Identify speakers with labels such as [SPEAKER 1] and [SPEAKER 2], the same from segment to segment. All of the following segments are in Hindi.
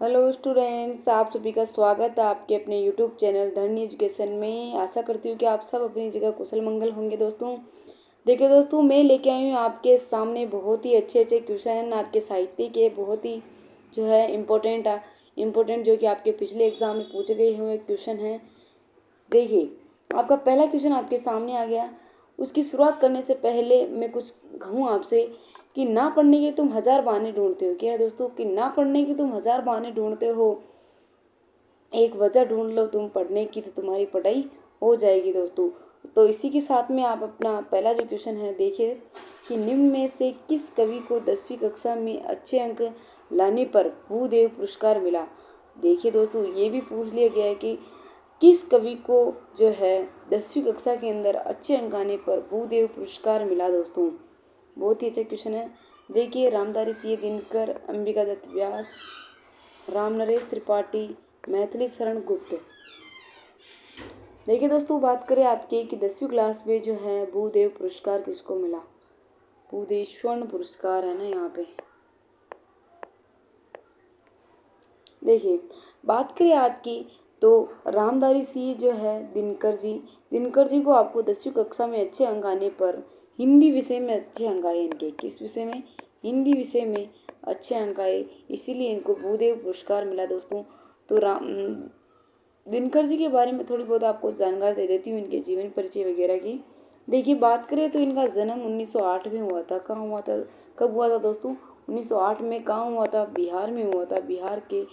[SPEAKER 1] हेलो स्टूडेंट्स, आप सभी का स्वागत है आपके अपने यूट्यूब चैनल धरनी एजुकेशन में। आशा करती हूँ कि आप सब अपनी जगह कुशल मंगल होंगे। दोस्तों देखिए दोस्तों, मैं लेके आई हूँ आपके सामने बहुत ही अच्छे अच्छे क्वेश्चन आपके साहित्य के, बहुत ही जो है इम्पोर्टेंट जो कि आपके पिछले एग्जाम में पूछे गए हुए क्वेश्चन हैं। देखिए, आपका पहला क्वेश्चन आपके सामने आ गया। उसकी शुरुआत करने से पहले मैं कुछ कहूँ आपसे कि ना पढ़ने के तुम हजार बहाने ढूंढते हो। क्या है दोस्तों कि ना पढ़ने के तुम हजार बहाने ढूंढते हो, एक वजह ढूंढ लो तुम पढ़ने की तो तुम्हारी पढ़ाई हो जाएगी। दोस्तों तो इसी के साथ में आप अपना पहला जो क्वेश्चन है देखिए कि निम्न में से किस कवि को 10वीं कक्षा में अच्छे अंक लाने पर भूदेव पुरस्कार मिला। देखिए दोस्तों, ये भी पूछ लिया गया है कि किस कवि को जो है 10वीं कक्षा के अंदर अच्छे अंक आने पर भूदेव पुरस्कार मिला। दोस्तों बहुत ही अच्छा क्वेश्चन है। देखिए, रामधारी सिंह दिनकर, अंबिका दत्त व्यास, राम नरेश त्रिपाठी, मैथिली शरण गुप्त। देखिए दोस्तों, बात करें आपके कि 10वीं क्लास में जो है भूदेव पुरस्कार किसको मिला। भूदेव स्वर्ण पुरस्कार है ना यहाँ पे। देखिए, बात करें आपकी तो रामधारी सिंह जो है दिनकर जी को आपको 10वीं कक्षा में अच्छे अंक आने पर हिंदी विषय में अच्छे अंक आए। इनके किस विषय में? हिंदी विषय में अच्छे अंक आए, इसीलिए इनको भूदेव पुरस्कार मिला। दोस्तों तो दिनकर जी के बारे में थोड़ी बहुत आपको जानकारी दे देती हूँ, इनके जीवन परिचय वगैरह की। देखिए, बात करें तो इनका जन्म 1908 में हुआ था। कहाँ हुआ था? कब हुआ था दोस्तों? 1908 में। कहाँ हुआ था? बिहार में हुआ था। बिहार के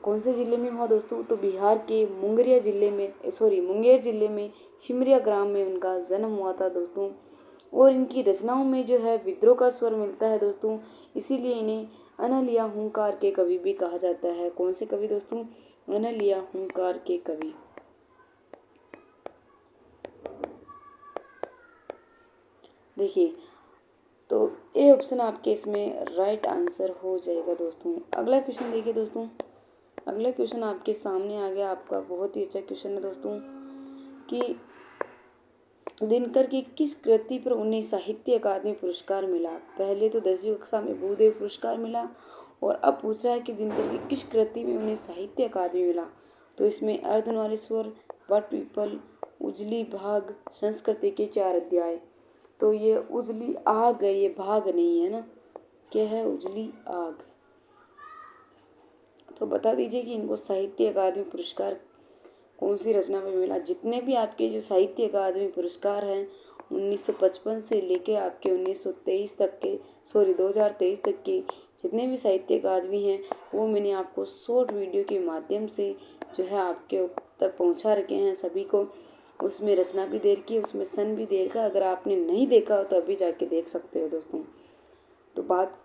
[SPEAKER 1] कौन से जिले में हुआ दोस्तों? तो बिहार के मुंगेर जिले में सिमरिया ग्राम में उनका जन्म हुआ था। दोस्तों और इनकी रचनाओं में जो है विद्रोह का स्वर मिलता है। दोस्तों इसीलिए इन्हें अनल या हुंकार के कवि भी कहा जाता है। कौन से कवि दोस्तों? अनल या हुंकार के कवि। देखिए, तो ए ऑप्शन आपके इसमें राइट आंसर हो जाएगा। दोस्तों अगला क्वेश्चन देखिए। दोस्तों अगला क्वेश्चन आपके सामने आ गया आपका, बहुत ही अच्छा क्वेश्चन है दोस्तों कि दिनकर की किस कृति पर उन्हें साहित्य अकादमी पुरस्कार मिला। पहले तो 10वीं कक्षा में भूदेव पुरस्कार मिला और अब पूछ रहा है कि दिनकर की किस कृति में उन्हें साहित्य अकादमी मिला। तो इसमें अर्धनारीश्वर, वट पीपल, उजली भाग, संस्कृति के 4 अध्याय। तो ये उजली आग है, ये भाग नहीं है ना। क्या है? उजली आग। तो बता दीजिए कि इनको साहित्य अकादमी पुरस्कार कौन सी रचना में मिला। जितने भी आपके जो साहित्य अकादमी पुरस्कार हैं 1955 से लेके आपके 1923 तक के 2023 तक के जितने भी साहित्य अकादमी हैं वो मैंने आपको शॉर्ट वीडियो के माध्यम से जो है आपके तक पहुंचा रखे हैं सभी को। उसमें रचना भी दे रखी है, उसमें सन भी दे रखा है। अगर आपने नहीं देखा हो तो अभी जाके देख सकते हो। दोस्तों तो बात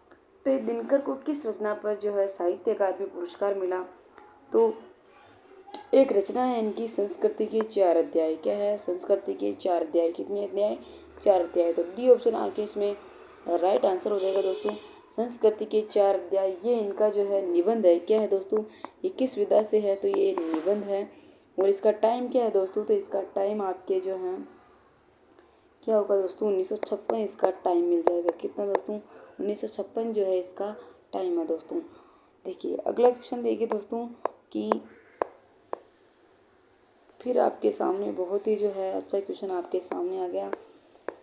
[SPEAKER 1] करें दिनकर को किस रचना पर जो है साहित्य अकादमी पुरस्कार मिला, तो एक रचना है इनकी संस्कृति के 4 अध्याय। क्या है? संस्कृति के 4 अध्याय। कितने अध्याय? 4 अध्याय। तो डी ऑप्शन आपके इसमें राइट आंसर हो जाएगा। दोस्तों संस्कृति के 4 अध्याय ये इनका जो है निबंध है। क्या है दोस्तों? ये किस विधा से है? तो ये निबंध है। और इसका टाइम क्या है दोस्तों? तो इसका टाइम आपके जो है क्या होगा दोस्तों? 1956 इसका टाइम मिल जाएगा। कितना दोस्तों? 1956 जो है इसका टाइम है। दोस्तों देखिए, अगला क्वेश्चन देखिए दोस्तों कि फिर आपके सामने बहुत ही जो है अच्छा क्वेश्चन आपके सामने आ गया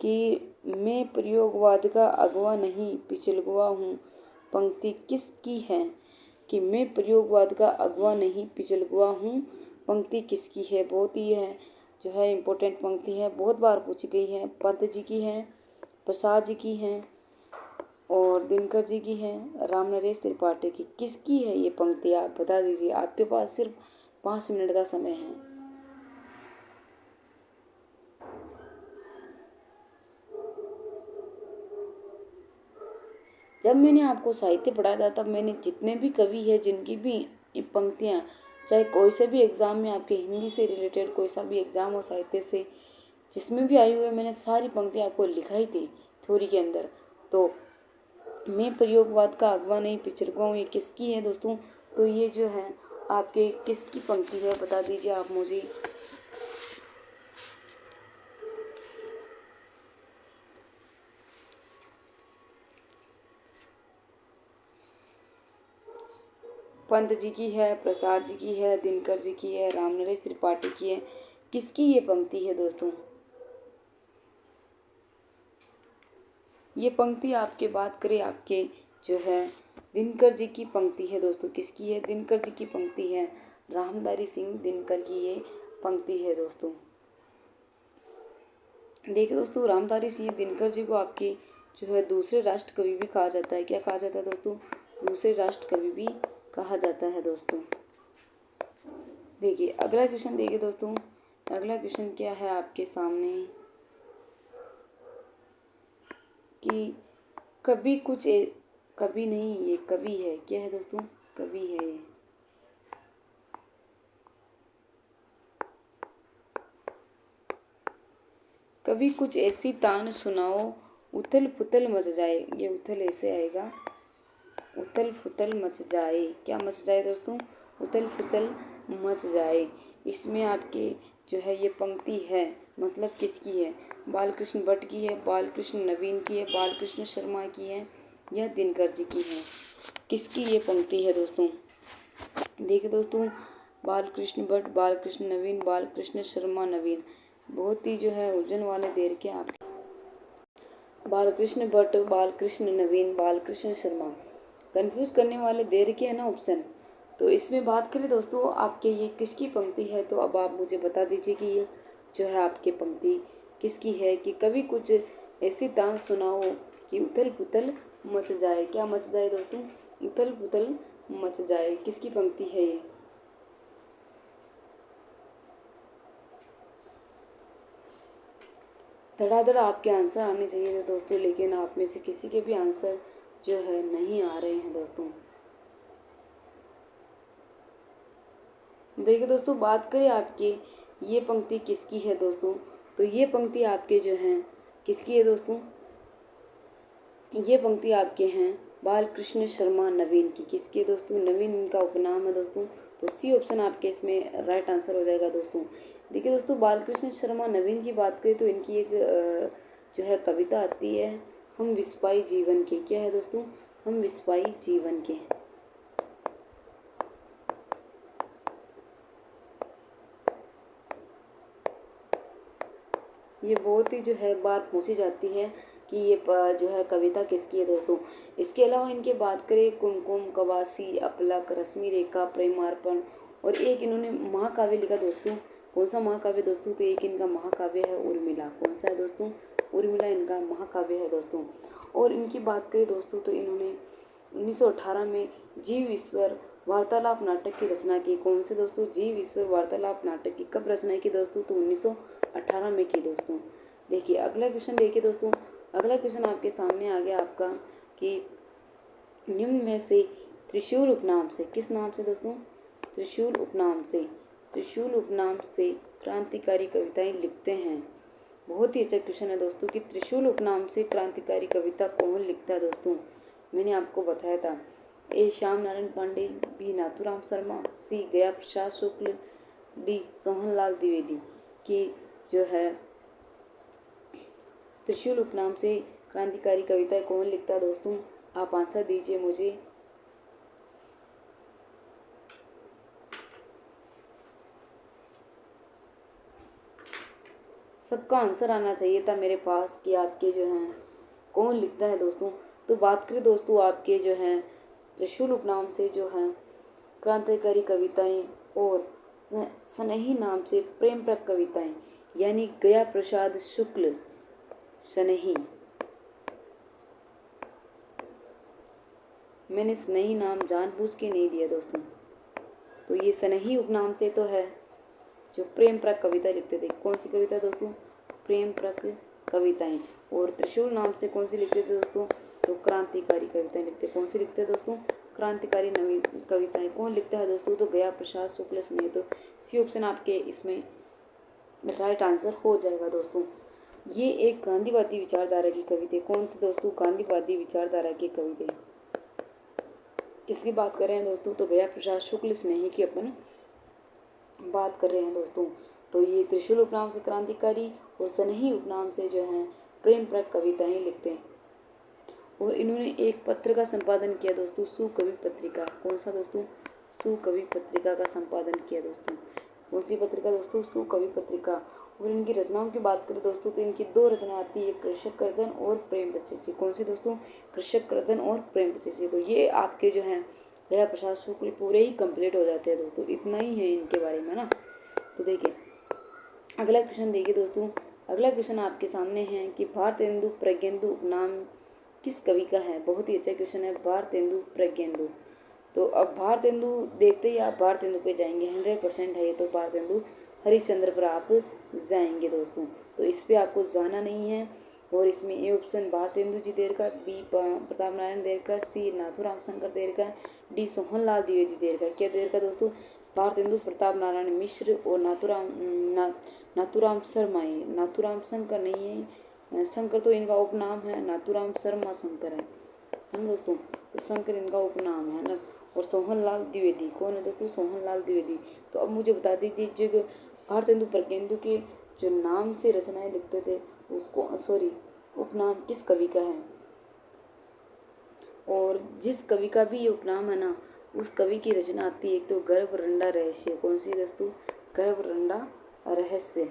[SPEAKER 1] कि मैं प्रयोगवाद का अगवा नहीं पिछलगुआ हूँ, पंक्ति किसकी है? कि मैं प्रयोगवाद का अगवा नहीं पिछलगुआ हूँ, पंक्ति किसकी है? बहुत ही है जो है इम्पोर्टेंट पंक्ति है, बहुत बार पूछी गई है। पंत जी की है, प्रसाद जी की है और दिनकर जी की है, राम नरेश त्रिपाठी की। किसकी है ये पंक्ति? आप बता दीजिए। आपके पास सिर्फ 5 मिनट का समय है। जब मैंने आपको साहित्य पढ़ाया था तब मैंने जितने भी कवि है जिनकी भी पंक्तियाँ, चाहे कोई से भी एग्जाम में आपके हिंदी से रिलेटेड कोई सा भी एग्जाम हो साहित्य से जिसमें भी आई हुई है, मैंने सारी पंक्तियाँ आपको लिखाई थी थ्योरी के अंदर। तो मैं प्रयोगवाद का अगवा नहीं पिछड़ुआ हूँ, ये किसकी है दोस्तों? तो ये जो है आपके किसकी पंक्ति है बता दीजिए आप मुझे। पंत जी की है, प्रसाद जी की है, दिनकर जी की है, रामनरेश त्रिपाठी की है। किसकी ये पंक्ति है दोस्तों? ये पंक्ति आपके बात करें आपके जो है दिनकर जी की पंक्ति है दोस्तों। किसकी है? दिनकर जी की पंक्ति है। रामधारी सिंह दिनकर की ये पंक्ति है दोस्तों। देखिए दोस्तों, रामधारी सिंह दिनकर जी को आपके जो है दूसरे राष्ट्र कवि भी कहा जाता है। क्या कहा जाता है दोस्तों? दूसरे राष्ट्र कवि भी कहा जाता है दोस्तों। देखिए अगला क्वेश्चन, देखिए दोस्तों अगला क्वेश्चन क्या है आपके सामने कि कभी नहीं, ये कवि है। क्या है दोस्तों? कवि है ये। कभी कुछ ऐसी तान सुनाओ उथल पुथल मच जाए। ये उथल ऐसे आएगा, उथल फुथल मच जाए। क्या मच जाए दोस्तों? उथल फुथल मच जाए। इसमें आपके जो है ये पंक्ति है, मतलब किसकी है? बालकृष्ण भट्ट की है, बालकृष्ण नवीन की है, बालकृष्ण शर्मा की है, या दिनकर जी की है। किसकी ये पंक्ति है दोस्तों? देखिए दोस्तों, बालकृष्ण भट्ट, बालकृष्ण नवीन, बालकृष्ण शर्मा नवीन। बहुत ही जो है उलझन वाले दे रखे हैं आपके। बालकृष्ण भट्ट, बालकृष्ण नवीन, बालकृष्ण शर्मा, कंफ्यूज करने वाले दे रखे है ना ऑप्शन। तो इसमें बात करें दोस्तों आपके ये किसकी पंक्ति है, तो अब आप मुझे बता दीजिए कि ये जो है आपकी पंक्ति किसकी है कि कभी कुछ ऐसी तान सुनाओ कि उथल पुथल मच जाए। क्या मच जाए दोस्तों? उथल पुथल मच जाए। किसकी पंक्ति है ये? धड़ाधड़ आपके आंसर आने चाहिए थे दोस्तों, लेकिन आप में से किसी के भी आंसर जो है नहीं आ रहे हैं दोस्तों। देखिए दोस्तों, बात करें आपकी ये पंक्ति किसकी है दोस्तों, तो ये पंक्ति आपके जो हैं किसकी है दोस्तों? ये पंक्ति आपके हैं बालकृष्ण शर्मा नवीन की। किसकी है दोस्तों? नवीन इनका उपनाम है दोस्तों। तो सी ऑप्शन आपके इसमें राइट आंसर हो जाएगा दोस्तों। देखिए दोस्तों, बालकृष्ण शर्मा नवीन की बात करें तो इनकी एक जो है कविता आती है, हम विस्पाई जीवन के। क्या है दोस्तों? हम विस्पाई जीवन के। ये बहुत ही जो है बार पूछी जाती है कि ये जो है कविता किसकी है दोस्तों। इसके अलावा इनके बात करें कुमकुम, कवासी, अपलक, रश्मि रेखा, प्रेमार्पण, और एक इन्होंने महाकाव्य लिखा दोस्तों। कौन सा महाकाव्य दोस्तों? तो एक इनका महाकाव्य है उर्मिला। कौन सा है दोस्तों? उर्मिला इनका महाकाव्य है दोस्तों। और इनकी बात करें दोस्तों तो इन्होंने 1918 में जीव ईश्वर वार्तालाप नाटक की रचना की। कौन से दोस्तों? जीव ईश्वर वार्तालाप नाटक की। कब रचना की दोस्तों? तो 1918 में की दोस्तों। देखिए अगला क्वेश्चन, देखिए दोस्तों अगला क्वेश्चन आपके सामने आ गया आपका कि निम्न में से त्रिशूल उपनाम से, किस नाम से दोस्तों? त्रिशूल उपनाम से, त्रिशूल उपनाम से क्रांतिकारी कविताएं लिखते हैं। बहुत ही अच्छा क्वेश्चन है दोस्तों कि त्रिशूल उपनाम से क्रांतिकारी कविता कौन लिखता है दोस्तों। मैंने आपको बताया था, ए श्याम नारायण पांडे, बी नाथुराम शर्मा, सी गया प्रसाद शुक्ल, डी सोहनलाल द्विवेदी की जो है त्रिशूल उपनाम से क्रांतिकारी कविता कौन लिखता है दोस्तों। आप आंसर दीजिए मुझे। सबका आंसर आना चाहिए था मेरे पास कि आपके जो हैं कौन लिखता है दोस्तों। तो बात करें दोस्तों आपके जो हैं त्रिशूल उपनाम से जो हैं क्रांतिकारी कविताएं और सनही नाम से प्रेम प्रक कविताएं, यानी गया प्रसाद शुक्ल सनही। मैंने सनही नाम जानबूझ के नहीं दिया दोस्तों। तो ये सनही उपनाम से तो है जो प्रेम प्रक कविता लिखते थे। कौन सी कविता दोस्तों? प्रेम प्रक कविताएं। और त्रिशूल नाम से कौन सी लिखते थे दोस्तों? तो क्रांतिकारी कविताएं लिखते। कौन सी लिखते हैं दोस्तों? क्रांतिकारी नवीन कविताएं। कौन लिखता है दोस्तों? तो गया प्रसाद शुक्ल स्नेह। तो सी ऑप्शन आपके इसमें राइट आंसर हो जाएगा दोस्तों। ये एक गांधीवादी विचारधारा की कवि थे। कौन थे दोस्तों? गांधीवादी विचारधारा के कवि थे। किसकी बात कर रहे हैं दोस्तों? तो गया प्रसाद शुक्ल स्नेही की अपन बात कर रहे हैं दोस्तों। तो ये त्रिशूल उपनाम से क्रांतिकारी और सनही उपनाम से जो है प्रेम प्रक कविताएं लिखते हैं। और इन्होंने एक पत्र का संपादन किया दोस्तों, सुकवि पत्रिका। कौन सा दोस्तों? सुकवि पत्रिका का संपादन किया दोस्तों। कौन सी पत्रिका दोस्तों? सुकवि पत्रिका। और इनकी रचनाओं की बात करें दोस्तों तो इनकी 2 रचना आती है, कृषक कर्दन और प्रेम पचीसी। कौन सी दोस्तों? कृषक कर्दन और प्रेम पचीसी। तो ये आपके जो हैं गया प्रसाद शुक्ल पूरे ही कंप्लीट हो जाते हैं दोस्तों। इतना ही है इनके बारे में ना। तो देखिए अगला क्वेश्चन देखिए दोस्तों। अगला क्वेश्चन आपके सामने है कि भारतेंदु प्रज्ञेंदु उपनाम किस कवि का है? बहुत ही अच्छा क्वेश्चन है, भारतेंदु प्रज्ञेंदु। तो अब भारतेंदु देखते ही आप भारतेंदु पे जाएंगे, 100% है ये तो भारतेंदु हरिश्चंद्र पर आप जाएंगे दोस्तों। तो इस पे आपको जाना नहीं है। और इसमें ए ऑप्शन भारतेंदु जी देर का, बी प्रताप नारायण देर का, सी नाथूराम शंकर देर का, डी सोहनलाल द्विवेदी देर का। क्या देर का दोस्तों? भारतेंदु प्रताप नारायण मिश्र और नाथूराम शर्मा। नाथूराम शंकर नहीं है, शंकर तो इनका उपनाम है, नाथूराम शर्मा शंकर है ना दोस्तों। तो शंकर इनका उपनाम है ना। और सोहनलाल द्विवेदी कौन है दोस्तों? सोहनलाल द्विवेदी। तो अब मुझे बता दीजिए जो भारतेंदु प्रज्ञेंदु के जो नाम से रचनाएं लिखते थे वो सॉरी उपनाम किस कवि का है? और जिस कवि का भी ये उपनाम है ना उस कवि की रचना आती है एक तो गर्भरंडा रहस्य। कौन सी दोस्तों? गर्भरंडा रहस्य।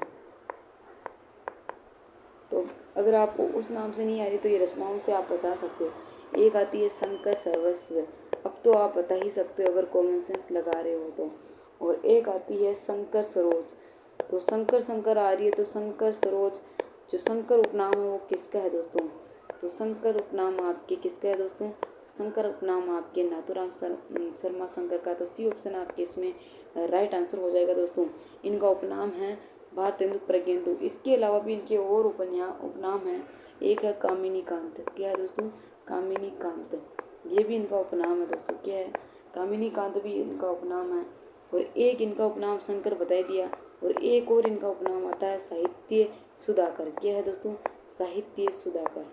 [SPEAKER 1] तो अगर आपको उस नाम से नहीं आ रही तो ये रचनाओं से आप बचा सकते हो। एक आती है शंकर सर्वस्व, अब तो आप बता ही सकते हो अगर कॉमन सेंस लगा रहे हो तो। और एक आती है शंकर सरोज। तो शंकर आ रही है तो शंकर सरोज जो शंकर उपनाम है वो किसका है दोस्तों? तो शंकर उपनाम आपके किसका है दोस्तों? शंकर उपनाम आपके नाथूराम शर्मा शंकर का। तो सी ऑप्शन आपके इसमें राइट आंसर हो जाएगा दोस्तों। इनका उपनाम है भारतेंदु प्रज्ञेंदु। इसके अलावा भी इनके और उपनाम है। एक है कामिनी कांत। क्या है दोस्तों? कामिनी कांत, ये भी इनका उपनाम है दोस्तों। क्या है? कामिनी कांत भी इनका उपनाम है। और एक इनका उपनाम शंकर बता दिया। और एक और इनका उपनाम आता है साहित्य सुधाकर। क्या है दोस्तों? साहित्य सुधाकर,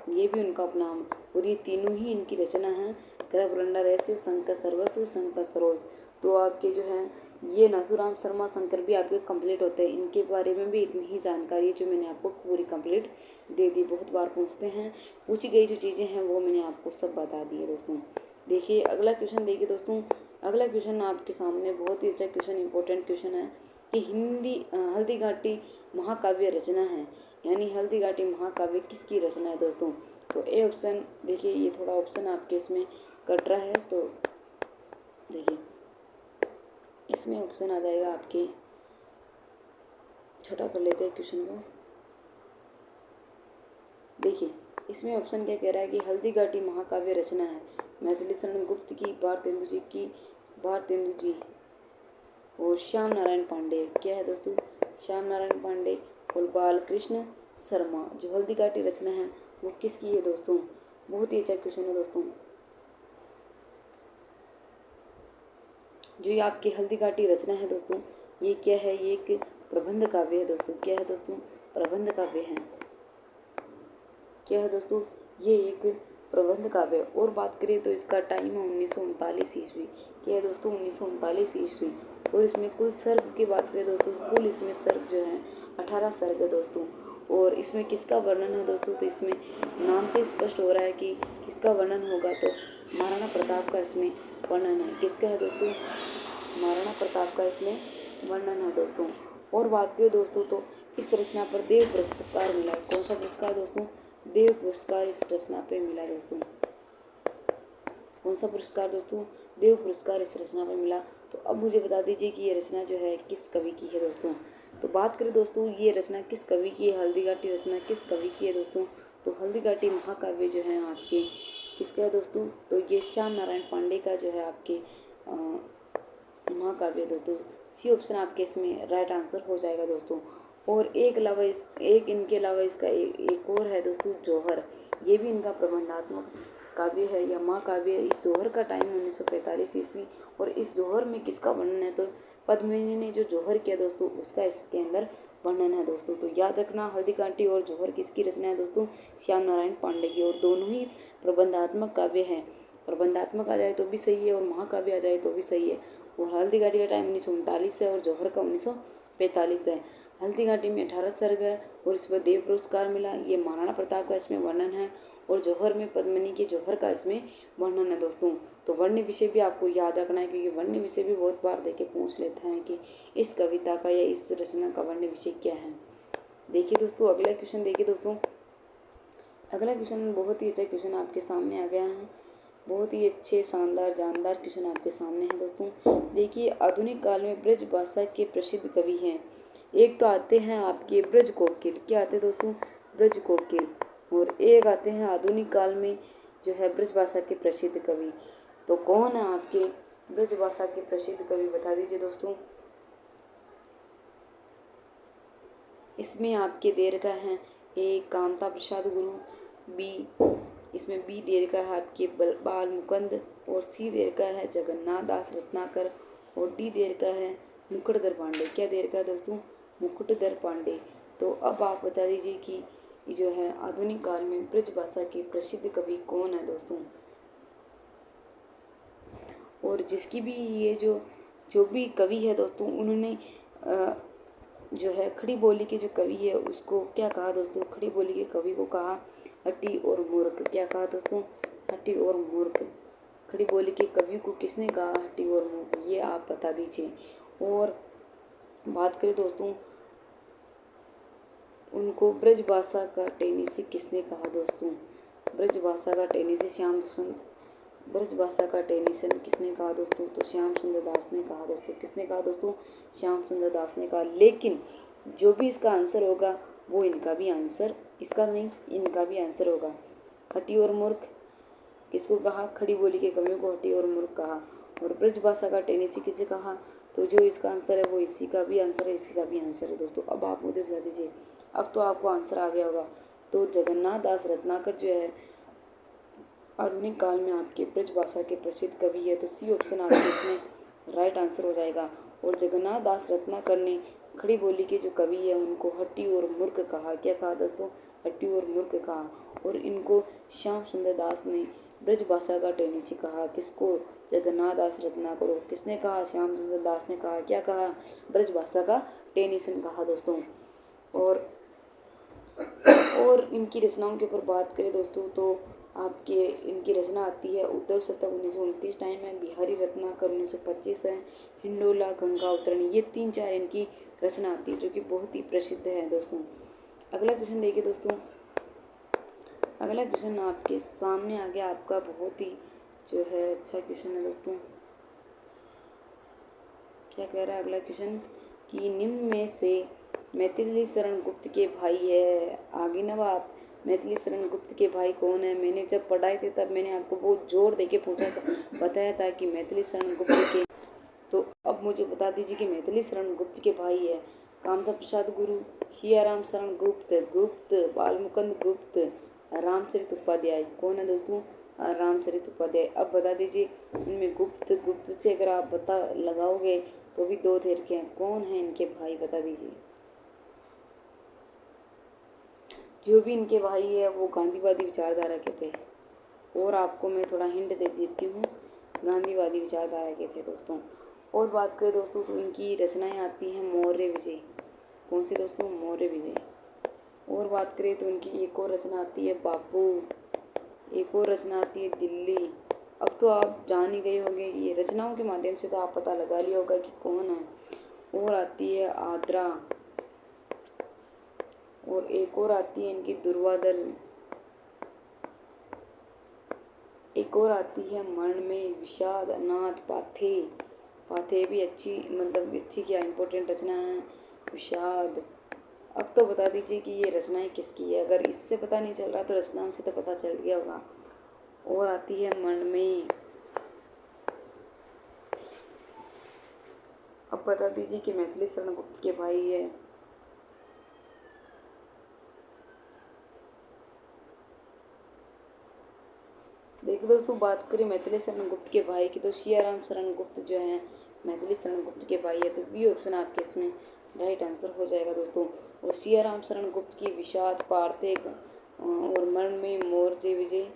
[SPEAKER 1] ये भी उनका उपनाम। और ये तीनों ही इनकी रचना है, गर्भरंडा रहस्य, शंकर सर्वस्व, शंकर सरोज। तो आपके जो है ये नाथूराम शर्मा शंकर भी आपके कंप्लीट होते हैं। इनके बारे में भी इतनी ही जानकारी जो मैंने आपको पूरी कंप्लीट दे दी। बहुत बार पूछते हैं, पूछी गई जो चीज़ें हैं वो मैंने आपको सब बता दी है दोस्तों। देखिए अगला क्वेश्चन देखिए दोस्तों। अगला क्वेश्चन आपके सामने बहुत ही अच्छा क्वेश्चन, इंपॉर्टेंट क्वेश्चन है कि हल्दी घाटी महाकाव्य रचना है, यानी हल्दी घाटी महाकाव्य किसकी रचना है दोस्तों? तो ए ऑप्शन देखिए, ये थोड़ा ऑप्शन आपके इसमें कट रहा है तो देखिए इसमें ऑप्शन आ जाएगा आपके, छोटा कर लेते हैं क्वेश्चन को। देखिए इसमें ऑप्शन क्या कह रहा है कि हल्दी घाटी महाकाव्य रचना है मैथिली शरण गुप्त की, भारतेंदु जी और श्याम नारायण पांडे। क्या है दोस्तों? श्याम नारायण पांडे और बालकृष्ण शर्मा। जो हल्दी घाटी रचना है वो किसकी है दोस्तों? बहुत ही अच्छा क्वेश्चन है दोस्तों। जो ये आपकी हल्दी घाटी रचना है दोस्तों, ये क्या है? ये एक प्रबंध काव्य है दोस्तों। क्या है दोस्तों? प्रबंध काव्य है। क्या है दोस्तों? ये एक प्रबंध काव्य। और बात करें तो इसका टाइम है 1939 ईस्वी। क्या है दोस्तों? 1939 ईस्वी। और इसमें कुल सर्ग की बात करें दोस्तों, कुल इसमें सर्ग जो है 18 सर्ग है दोस्तों। और इसमें किसका वर्णन है दोस्तों? तो इसमें नाम से स्पष्ट हो रहा है कि किसका वर्णन होगा, तो महाराणा प्रताप का इसमें वर्णन है। किसका है दोस्तों? महाराणा प्रताप का इसमें वर्णन है दोस्तों। और बात करें दोस्तों तो इस रचना पर देव पुरस्कार मिला। कौन सा पुरस्कार दोस्तों? देव पुरस्कार इस रचना पे मिला दोस्तों। कौन सा पुरस्कार दोस्तों? देव पुरस्कार इस रचना पे मिला। तो अब मुझे बता दीजिए कि ये रचना जो है किस कवि की है दोस्तों। तो बात करें दोस्तों ये रचना किस कवि की है, हल्दी घाटी रचना किस कवि की है दोस्तों? तो हल्दी घाटी महाकाव्य जो है आपके किसका है दोस्तों? तो ये श्याम नारायण पांडे का जो है आपके महाकाव्य दोस्तों। सी ऑप्शन आपके इसमें राइट आंसर हो जाएगा दोस्तों। और एक इनके अलावा इसका एक और है दोस्तों, जौहर। ये भी इनका प्रबंधात्मक काव्य है या महाकाव्य है। इस जौहर का टाइम 1945 ईस्वी। और इस जौहर में किसका वर्णन है? तो पद्मिनी ने जो जौहर किया दोस्तों उसका इसके अंदर वर्णन है दोस्तों। तो याद रखना हल्दी घाटी और जौहर किसकी रचना है दोस्तों? श्याम नारायण पांडे की। और दोनों ही प्रबंधात्मक काव्य हैं। प्रबंधात्मक आ जाए तो भी सही है और महाकाव्य आ जाए तो भी सही है। और हल्दी घाटी का टाइम 1939 है और जौहर का 1945 है। हल्दी घाटी में 18 सर्ग है और इस पर देव पुरस्कार मिला। ये महाराणा प्रताप का इसमें वर्णन है। और जौहर में पद्मिनी के जौहर का इसमें वर्णन है दोस्तों। तो वर्ण विषय भी आपको याद रखना है, क्योंकि वर्ण विषय भी बहुत बार देखे पूछ लेते हैं कि इस कविता का या इस रचना का वर्ण विषय क्या है। देखिए दोस्तों अगला क्वेश्चन, देखिए दोस्तों अगला क्वेश्चन बहुत ही अच्छा क्वेश्चन आपके सामने आ गया है। बहुत ही अच्छे शानदार जानदार क्वेश्चन आपके सामने है दोस्तों। देखिए आधुनिक काल में ब्रज भाषा के प्रसिद्ध कवि हैं। एक तो आते हैं आपके ब्रज कोकिल, क्या आते हैं दोस्तों, ब्रज कोकिल। और एक आते हैं आधुनिक काल में जो है ब्रज भाषा के प्रसिद्ध कवि। तो कौन है आपके ब्रज भाषा के प्रसिद्ध कवि, बता दीजिए दोस्तों। इसमें आपके देर का है ए कामता प्रसाद गुरु, बी इसमें बी देर का है आपके बाल मुकुंद, और सी देर का है जगन्नाथ दास रत्नाकर, और डी देर का है मुकुटधर पांडे। क्या देर का है दोस्तों, मुकुटधर पांडे। तो अब आप बता दीजिए कि जो है आधुनिक काल में ब्रज भाषा के प्रसिद्ध कवि कौन है दोस्तों। और जिसकी भी ये जो भी कवि है दोस्तों, उन्होंने जो है खड़ी बोली के जो कवि है उसको क्या कहा दोस्तों, खड़ी बोली के कवि को कहा हट्टी और मूर्ख। क्या कहा दोस्तों, हट्टी और मूर्ख। खड़ी बोली के कवि को किसने कहा हट्टी और मूर्ख, ये आप बता दीजिए। और बात करें दोस्तों, उनको ब्रज भाषा का टेनिसी किसने कहा दोस्तों, ब्रज भाषा का टेनिसी श्याम ब्रज भाषा का टेनिसन किसने कहा दोस्तों, तो श्याम सुंदर दास ने कहा दोस्तों। किसने कहा दोस्तों, श्याम सुंदर दास ने कहा। लेकिन जो भी इसका आंसर होगा वो इनका भी आंसर, इसका नहीं इनका भी आंसर होगा। हट्टी और मूर्ख किसको कहा, खड़ी बोली के कवियों को हट्टी और मूर्ख कहा। और ब्रज भाषा का टेनिसी किसे कहा, तो जो इसका आंसर है वो इसी का भी आंसर है, इसी का भी आंसर है दोस्तों। अब आप मुझे बता दीजिए, अब तो आपको आंसर आ गया होगा। तो जगन्नाथ दास रत्नाकर जो है आधुनिक काल में आपके ब्रज भाषा के प्रसिद्ध कवि है। तो सी ऑप्शन आपके इसमें राइट आंसर हो जाएगा। और जगन्नाथ दास रत्नाकर ने खड़ी बोली के जो कवि है उनको हट्टी और मूर्ख कहा। क्या कहा दोस्तों, हट्टी और मूर्ख कहा। और इनको श्याम सुंदर दास ने ब्रज भाषा का टेनिसी कहा। किसको, जगन्नाथ दास रत्नाकर को। किसने कहा, श्याम सुंदर दास ने कहा। क्या कहा, ब्रज भाषा का टेनिसन कहा दोस्तों। और इनकी रचनाओं के ऊपर बात करें दोस्तों, तो आपके इनकी रचना आती है उद्धव शतक 1929 टाइम है, बिहारी रत्नाकर 1925 है, हिंडोला गंगा अवतरणी, ये 3-4 इनकी रचना आती है जो कि बहुत ही प्रसिद्ध है दोस्तों। अगला क्वेश्चन देखिए दोस्तों, अगला क्वेश्चन आपके सामने आ गया आपका, बहुत ही जो है अच्छा क्वेश्चन है दोस्तों। क्या कह रहा है अगला क्वेश्चन कि निम्न में से मैथिली शरण गुप्त के भाई है आगे नवाब। मैथिली शरण गुप्त के भाई कौन है, मैंने जब पढ़ाए थे तब मैंने आपको बहुत जोर देके पूछा था, बताया था कि मैथिली शरण गुप्त के। तो अब मुझे बता दीजिए कि मैथिली शरण गुप्त के भाई है कामता प्रसाद गुरु, सियाराम शरण गुप्त, बाल मुकुंद गुप्त, रामचरित उपाध्याय। कौन है दोस्तों, रामचरित उपाध्याय। अब बता दीजिए इनमें गुप्त से अगर आप बता लगाओगे तो भी 2 थे के हैं। कौन है इनके भाई, बता दीजिए। जो भी इनके भाई है वो गांधीवादी विचारधारा के थे। और आपको मैं थोड़ा हिंट दे देती हूँ, गांधीवादी विचारधारा के थे दोस्तों। और बात करें दोस्तों तो इनकी रचनाएं आती हैं मौर्य विजय। कौन सी दोस्तों, मौर्य विजय। और बात करें तो इनकी एक और रचना आती है बापू, एक और रचना आती है दिल्ली। अब तो आप जान ही गए होंगे, ये रचनाओं के माध्यम से तो आप पता लगा लिया होगा कि कौन है। और आती है आद्रा, और एक और आती है इनकी दुर्वादल, एक और आती है मरण में विषाद अनाथ पाथे। पाथे भी अच्छी, मतलब अच्छी क्या इंपॉर्टेंट रचना है, विषाद। अब तो बता दीजिए कि ये रचनाएं किसकी है, अगर इससे पता नहीं चल रहा तो रचनाओं से तो पता चल गया होगा। और आती है मरण में। अब बता दीजिए कि मैथिली शरण गुप्त के भाई है। देखो दोस्तों बात करें मैथिली शरण गुप्त के भाई की, तो सियाराम शरण गुप्त जो है मैथिली शरण गुप्त के भाई है। तो बी ऑप्शन आपके इसमें राइट आंसर हो जाएगा दोस्तों। और सियाराम शरण गुप्त की विषाद पार्थे और मरण में मोर्चे विजय,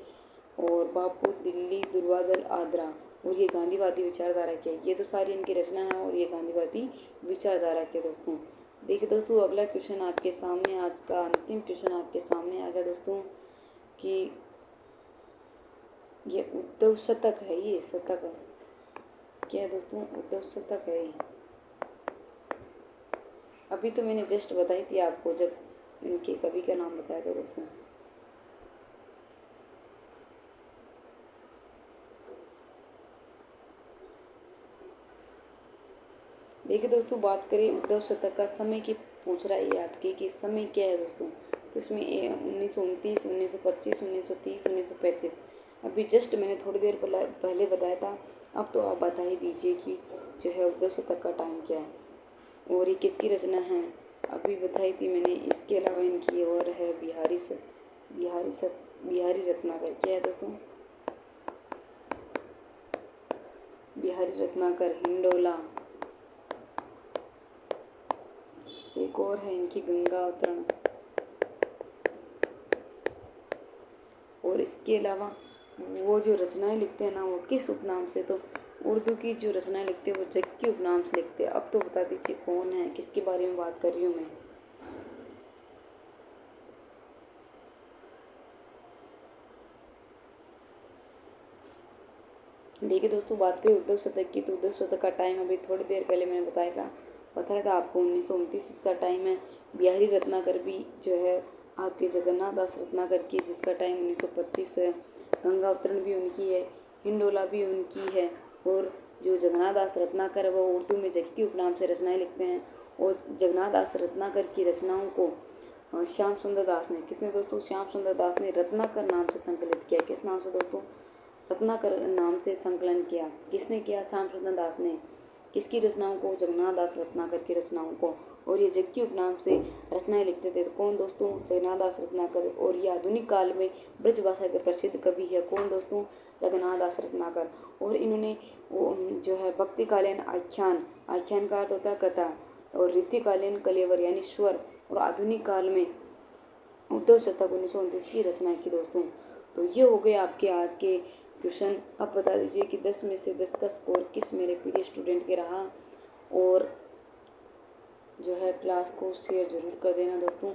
[SPEAKER 1] और बापू दिल्ली दुर्वादल आद्रा, और ये गांधीवादी विचारधारा के। ये तो सारी इनकी रचना है और ये गांधीवादी विचारधारा के दोस्तों। देखिए दोस्तों अगला क्वेश्चन आपके सामने, आज का अंतिम क्वेश्चन आपके सामने आ गया दोस्तों कि ये उद्धव शतक है, ये शतक है। क्या है दोस्तों? उद्धव शतक है ये। अभी तो मैंने जस्ट बताई थी आपको जब इनके कवि का नाम बताया था दोस्तों। देखिए दोस्तों, बात करें उद्धव शतक का, समय की पूछ रहा है आपके कि समय क्या है दोस्तों। तो इसमें 1929, 1925, 1930, 1935। अभी जस्ट मैंने थोड़ी देर पहले बताया था। अब तो आप बता ही दीजिए कि जो है उद्धव शतक का टाइम क्या है और ये किसकी रचना है। अभी बताई थी मैंने। इसके अलावा इनकी और है बिहारी रत्नाकर। क्या है दोस्तों? बिहारी रत्नाकर, हिंडोला। एक और है इनकी गंगा अवतरण। और इसके अलावा वो जो रचनाएं लिखते हैं ना, वो किस उपनाम से, तो उर्दू की जो रचनाएं लिखते हैं वो जग के उपनाम से लिखते हैं। अब तो बता दीजिए कौन है, किसके बारे में बात कर रही हूँ मैं। देखिए दोस्तों, बात करें उद्धव शतक की, तो उद्धव शतक का टाइम अभी थोड़ी देर पहले मैंने बताया था आपको, 1929 इसका टाइम है। बिहारी रत्नाकर भी जो है आपके जगन्नाथ दास रत्नाकर की, जिसका टाइम 1925 है। गंगा अवतरण भी उनकी है, हिंडोला भी उनकी है। और जो जगन्नाथ दास रत्नाकर है वो उर्दू में जग के उपनाम से रचनाएं लिखते हैं। और जगन्नाथ दास रत्नाकर की रचनाओं को श्याम सुंदर दास ने, किसने दोस्तों? श्याम सुंदर दास ने रत्नाकर नाम से संकलित किया। किस नाम से दोस्तों? रत्नाकर नाम से संकलन किया। किसने किया? श्याम सुंदर दास ने। किसकी रचनाओं को? जगन्नाथ दास रत्नाकर की रचनाओं को। और ये जग्गी उपनाम से रचनाएं लिखते थे। कौन दोस्तों? जगन्नाथ दास रत्नाकर। और ये आधुनिक काल में ब्रज भाषा के प्रसिद्ध कवि है। कौन दोस्तों? जगन्नाथ दास रत्नाकर। और इन्होंने वो जो है भक्तिकालीन आख्यान का अर्थ होता है कथा, और रीतिकालीन कलेवर यानी स्वर, और आधुनिक काल में उद्धव शतक 1929 की रचना की दोस्तों। तो ये हो गए आपके आज के क्वेश्चन। अब बता दीजिए कि 10 में से 10 का स्कोर किस मेरे प्रिय स्टूडेंट के रहा। और जो है क्लास को शेयर ज़रूर कर देना दोस्तों।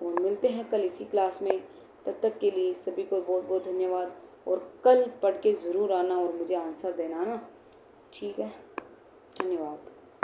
[SPEAKER 1] और मिलते हैं कल इसी क्लास में। तब तक के लिए सभी को बहुत बहुत धन्यवाद। और कल पढ़ के ज़रूर आना और मुझे आंसर देना ना। ठीक है, धन्यवाद।